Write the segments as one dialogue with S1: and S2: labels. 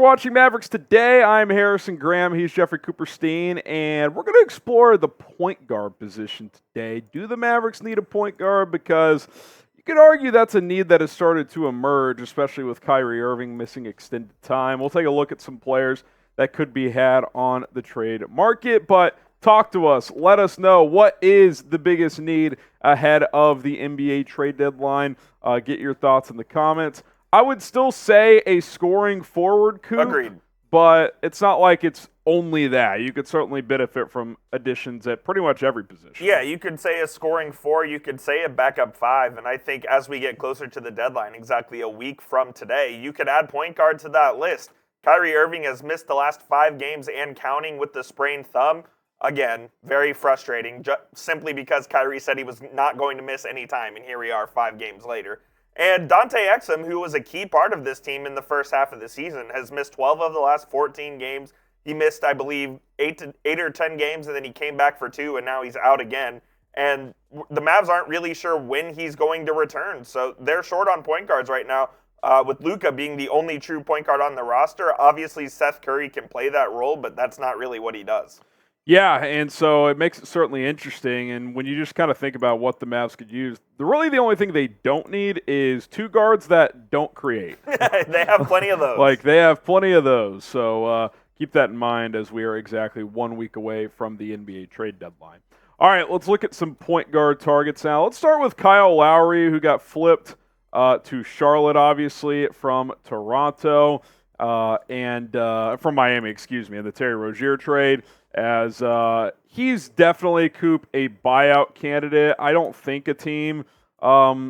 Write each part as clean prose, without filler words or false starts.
S1: watching Mavericks Today. I'm Harrison Graham. He's Jeffrey Cooperstein, and we're going to explore the point guard position today. Do the Mavericks need a point guard? Because you could argue that's a need that has started to emerge, especially with Kyrie Irving missing extended time. We'll take a look at some players that could be had on the trade market, but talk to us. Let us know, what is the biggest need ahead of the NBA trade deadline? Get your thoughts in the comments. I would still say a scoring forward coup.
S2: Agreed.
S1: But it's not like it's only that. You could certainly benefit from additions at pretty much every position.
S2: Yeah, you could say a scoring 4, you could say a backup 5, and I think as we get closer to the deadline, exactly a week from today, you could add point guard to that list. Kyrie Irving has missed the last 5 games and counting with the sprained thumb. Again, very frustrating, simply because Kyrie said he was not going to miss any time, and here we are 5 games later. And Dante Exum, who was a key part of this team in the first half of the season, has missed 12 of the last 14 games. He missed, I believe, 8 or 10 games, and then he came back for 2, and now he's out again. And the Mavs aren't really sure when he's going to return. So they're short on point guards right now, with Luka being the only true point guard on the roster. Obviously, Seth Curry can play that role, but that's not really what he does.
S1: Yeah, and so it makes it certainly interesting. And when you just kind of think about what the Mavs could use, really the only thing they don't need is 2 guards that don't create.
S2: They have plenty of those.
S1: They have plenty of those. So keep that in mind as we are exactly 1 week away from the NBA trade deadline. All right, let's look at some point guard targets now. Let's start with Kyle Lowry, who got flipped to Charlotte, obviously, from Toronto and from Miami, in the Terry Rozier trade. As he's definitely, Coop, a buyout candidate. I don't think a team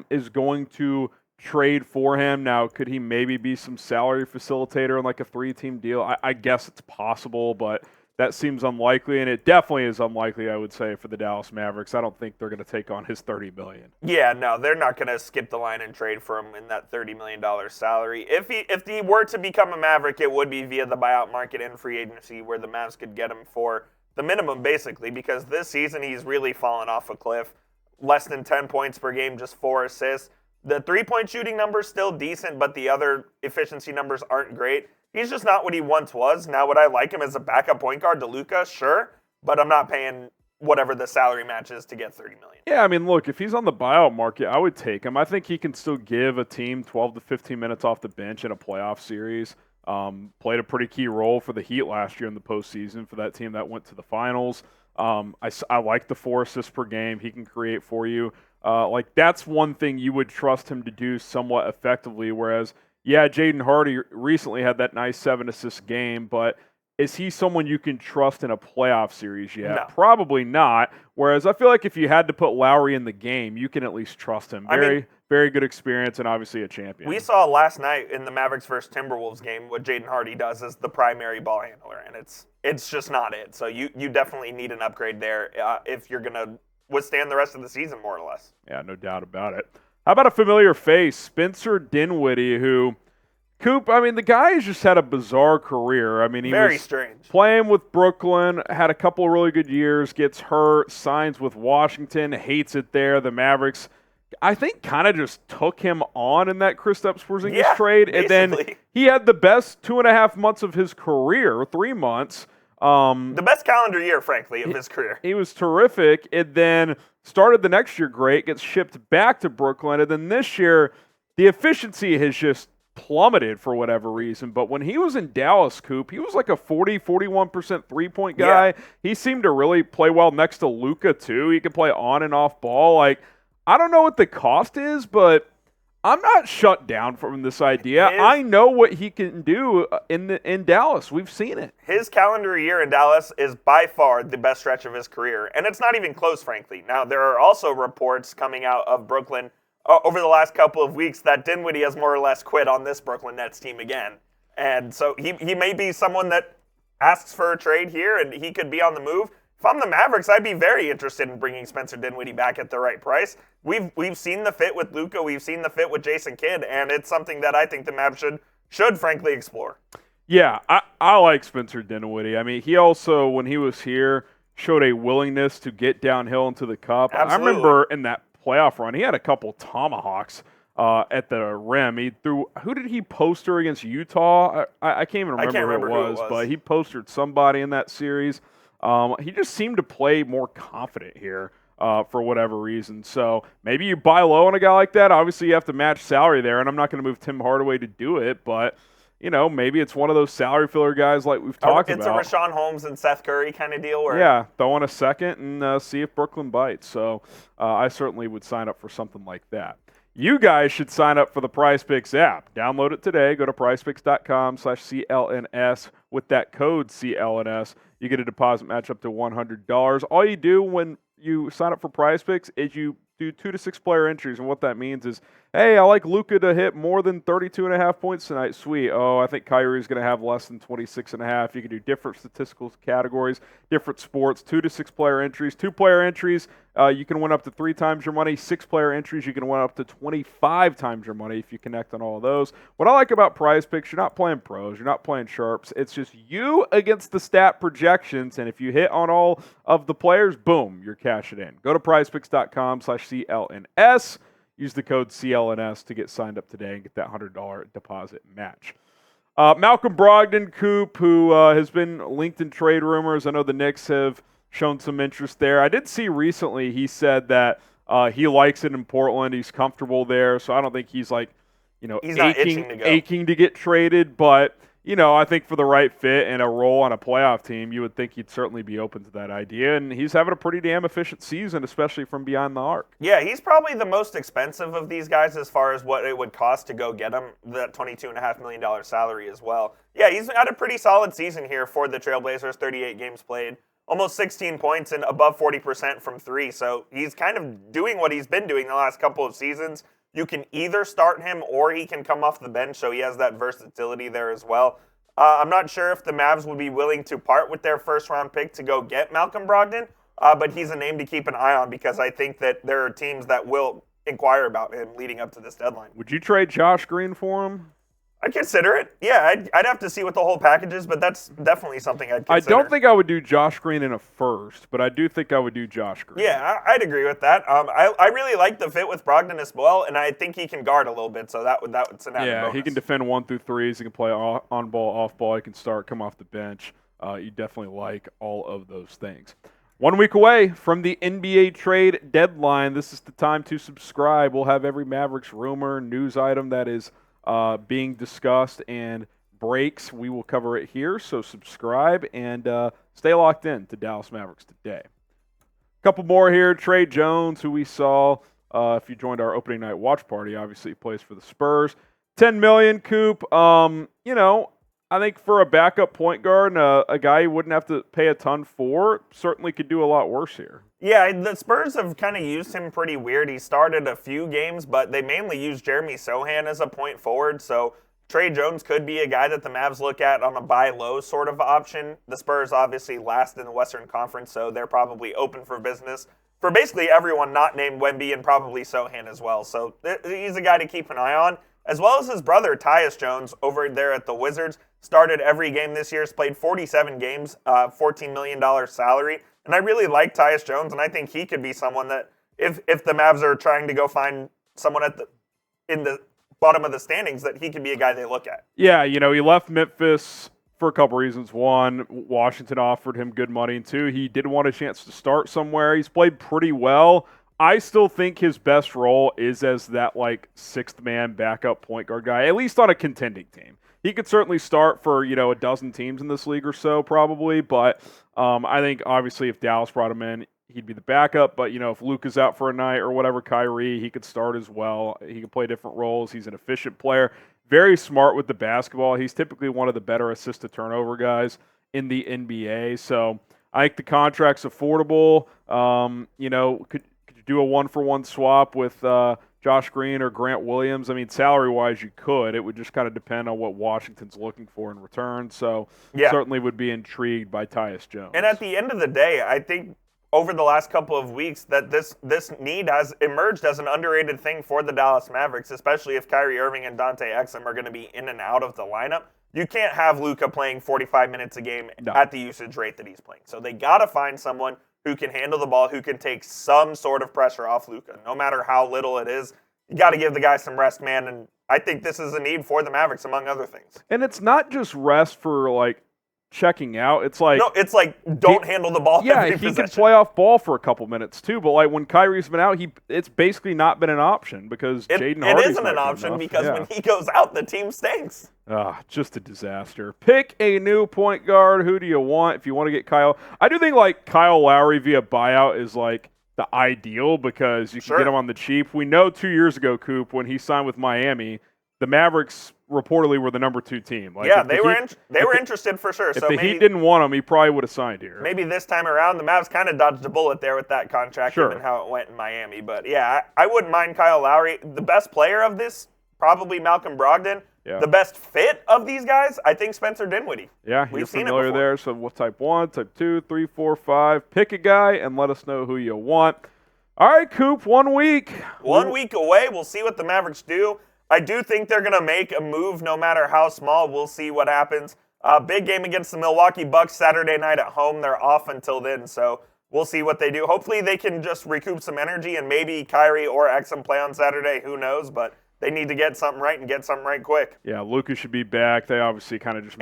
S1: is going to trade for him. Now, could he maybe be some salary facilitator in like a 3-team deal? I guess it's possible, but that seems unlikely, and it definitely is unlikely, I would say, for the Dallas Mavericks. I don't think they're going to take on his $30 million.
S2: Yeah, no, they're not going to skip the line and trade for him in that $30 million salary. If he were to become a Maverick, it would be via the buyout market and free agency, where the Mavs could get him for the minimum, basically, because this season he's really fallen off a cliff. Less than 10 points per game, just 4 assists. The three-point shooting number's still decent, but the other efficiency numbers aren't great. He's just not what he once was. Now, would I like him as a backup point guard to Luka? Sure, but I'm not paying whatever the salary match is to get $30 million.
S1: Yeah, I mean, look, if he's on the buyout market, I would take him. I think he can still give a team 12 to 15 minutes off the bench in a playoff series. Played a pretty key role for the Heat last year in the postseason for that team that went to the finals. I like the 4 assists per game he can create for you. That's one thing you would trust him to do somewhat effectively, whereas yeah, Jaden Hardy recently had that nice 7-assist game, but is he someone you can trust in a playoff series yet?
S2: No.
S1: Probably not. Whereas I feel like if you had to put Lowry in the game, you can at least trust him. Very good experience and obviously a champion.
S2: We saw last night in the Mavericks versus Timberwolves game what Jaden Hardy does as the primary ball handler, and it's just not it. So you definitely need an upgrade there if you're going to withstand the rest of the season, more or less.
S1: Yeah, no doubt about it. How about a familiar face, Spencer Dinwiddie, who, Coop, I mean, the guy has just had a bizarre career. I mean, he
S2: Very
S1: was
S2: strange.
S1: Playing with Brooklyn, had a couple of really good years, gets hurt, signs with Washington, hates it there. The Mavericks, I think, kind of just took him on in that Kristaps Porzingis trade.
S2: Basically.
S1: And then he had the best 2.5 months of his career, 3 months.
S2: The best calendar year, frankly, of his career.
S1: He was terrific, and then started the next year great, gets shipped back to Brooklyn, and then this year, the efficiency has just plummeted for whatever reason. But when he was in Dallas, Coop, he was like a 41% three-point guy. Yeah. He seemed to really play well next to Luka, too. He could play on and off ball. I don't know what the cost is, but I'm not shut down from this idea. I know what he can do in Dallas. We've seen it.
S2: His calendar year in Dallas is by far the best stretch of his career, and it's not even close, frankly. Now, there are also reports coming out of Brooklyn over the last couple of weeks that Dinwiddie has more or less quit on this Brooklyn Nets team again. And so he may be someone that asks for a trade here, and he could be on the move. If I'm the Mavericks, I'd be very interested in bringing Spencer Dinwiddie back at the right price. We've seen the fit with Luka, we've seen the fit with Jason Kidd, and it's something that I think the Mavs should frankly explore.
S1: Yeah, I like Spencer Dinwiddie. I mean, he also, when he was here, showed a willingness to get downhill into the cup.
S2: Absolutely.
S1: I remember in that playoff run, he had a couple tomahawks at the rim. He threw. Who did he poster against Utah? I can't even remember who it was, but he postered somebody in that series. He just seemed to play more confident here for whatever reason. So maybe you buy low on a guy like that. Obviously, you have to match salary there, and I'm not going to move Tim Hardaway to do it, but maybe it's one of those salary filler guys like we've talked about.
S2: It's a Rashawn Holmes and Seth Curry kind of deal.
S1: Yeah, throw in a second and see if Brooklyn bites. So I certainly would sign up for something like that. You guys should sign up for the PrizePicks app. Download it today. Go to prizepicks.com/CLNS. With that code CLNS, you get a deposit match up to $100. All you do when you sign up for PrizePicks is you do 2 to 6 player entries, and what that means is, hey, I like Luka to hit more than 32.5 points tonight. Sweet. Oh, I think Kyrie is going to have less than 26.5. You can do different statistical categories, different sports, 2 to 6 player entries. 2 player entries, you can win up to 3 times your money. 6 player entries, you can win up to 25 times your money if you connect on all of those. What I like about PrizePicks, you're not playing pros, you're not playing sharps. It's just you against the stat projections, and if you hit on all of the players, boom, you're cashing in. Go to prizepicks.com/CLNS. Use the code CLNS to get signed up today and get that $100 deposit match. Malcolm Brogdon, Coop, who has been linked in trade rumors. I know the Knicks have shown some interest there. I did see recently he said that he likes it in Portland. He's comfortable there, so I don't think he's like,
S2: he's
S1: aching to get traded. But I think for the right fit and a role on a playoff team, you would think he'd certainly be open to that idea. And he's having a pretty damn efficient season, especially from beyond the arc.
S2: Yeah, he's probably the most expensive of these guys as far as what it would cost to go get him, that $22.5 million salary as well. Yeah, he's had a pretty solid season here for the Trailblazers, 38 games played, almost 16 points and above 40% from 3. So he's kind of doing what he's been doing the last couple of seasons. You can either start him or he can come off the bench, so he has that versatility there as well. I'm not sure if the Mavs would be willing to part with their first-round pick to go get Malcolm Brogdon, but he's a name to keep an eye on because I think that there are teams that will inquire about him leading up to this deadline.
S1: Would you trade Josh Green for him?
S2: I'd consider it. Yeah, I'd have to see what the whole package is, but that's definitely something I'd consider.
S1: I don't think I would do Josh Green in a first, but I do think I would do Josh Green.
S2: Yeah, I'd agree with that. I really like the fit with Brogdon as well, and I think he can guard a little bit, so that's an added bonus.
S1: He can defend 1 through 3s. He can play on ball, off ball. He can start, come off the bench. You definitely like all of those things. 1 week away from the NBA trade deadline. This is the time to subscribe. We'll have every Mavericks rumor, news item that is being discussed and breaks. We will cover it here, so subscribe and stay locked in to Dallas Mavericks Today. A couple more here. Trey Jones, who we saw if you joined our opening night watch party, obviously he plays for the Spurs. $10 million, Coop. I think for a backup point guard and a guy you wouldn't have to pay a ton for, certainly could do a lot worse here.
S2: Yeah, the Spurs have kind of used him pretty weird. He started a few games, but they mainly used Jeremy Sohan as a point forward, so Trey Jones could be a guy that the Mavs look at on a buy low sort of option. The Spurs obviously last in the Western Conference, so they're probably open for business for basically everyone not named Wemby and probably Sohan as well. So he's a guy to keep an eye on, as well as his brother Tyus Jones over there at the Wizards. Started every game this year, has played 47 games, $14 million salary. And I really like Tyus Jones, and I think he could be someone that if the Mavs are trying to go find someone in the bottom of the standings, that he could be a guy they look at.
S1: Yeah, he left Memphis for a couple reasons. 1, Washington offered him good money, and 2, he did want a chance to start somewhere. He's played pretty well. I still think his best role is as that sixth man backup point guard guy, at least on a contending team. He could certainly start for, a dozen teams in this league or so probably, but I think obviously if Dallas brought him in, he'd be the backup. But, if Luka's out for a night or whatever, Kyrie, he could start as well. He can play different roles. He's an efficient player, very smart with the basketball. He's typically one of the better assist-to-turnover guys in the NBA. So I think the contract's affordable. Could you do a one-for-one swap with Josh Green or Grant Williams? I mean, salary-wise, you could. It would just kind of depend on what Washington's looking for in return. So certainly would be intrigued by Tyus Jones.
S2: And at the end of the day, I think over the last couple of weeks that this need has emerged as an underrated thing for the Dallas Mavericks, especially if Kyrie Irving and Dante Exum are going to be in and out of the lineup. You can't have Luka playing 45 minutes a game at the usage rate that he's playing. So they got to find someone who can handle the ball, who can take some sort of pressure off Luka, no matter how little it is. you got to give the guy some rest, man. And I think this is a need for the Mavericks, among other things.
S1: And it's not just rest for, like, checking out. It's like...
S2: No, it's like, don't handle the ball every
S1: he
S2: possession.
S1: can play off ball for a couple minutes, too. But, like, when Kyrie's been out, it's basically not been an option because Jaden Hardy's
S2: It isn't an option because when he goes out, the team stinks.
S1: Just a disaster. Pick a new point guard. Who do you want if you want to get Kyle? I do think, like, Kyle Lowry via buyout is, like, the ideal because you can get him on the cheap. We know 2 years ago, Coop, when he signed with Miami, the Mavericks reportedly were the number 2 team.
S2: Like, yeah, they were interested for sure.
S1: If the Heat didn't want him, he probably would have signed here.
S2: Maybe this time around, the Mavs kind of dodged a bullet there with that contract, given how it went in Miami. But yeah, I wouldn't mind Kyle Lowry. The best player of this, probably Malcolm Brogdon. Yeah. The best fit of these guys, I think Spencer Dinwiddie.
S1: Yeah, you're familiar there. So what type 1, type 2, 3, 4, 5. Pick a guy and let us know who you want. All right, Coop, 1 week.
S2: 1 week away. We'll see what the Mavericks do. I do think they're going to make a move no matter how small. We'll see what happens. Big game against the Milwaukee Bucks Saturday night at home. They're off until then, so we'll see what they do. Hopefully they can just recoup some energy and maybe Kyrie or Exum play on Saturday. Who knows, but they need to get something right and get something right quick.
S1: Yeah, Luka should be back. They obviously kind of just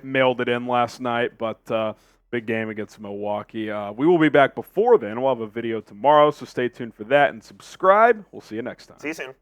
S1: mailed it in last night, but big game against Milwaukee. We will be back before then. We'll have a video tomorrow, so stay tuned for that and subscribe. We'll see you next time.
S2: See you soon.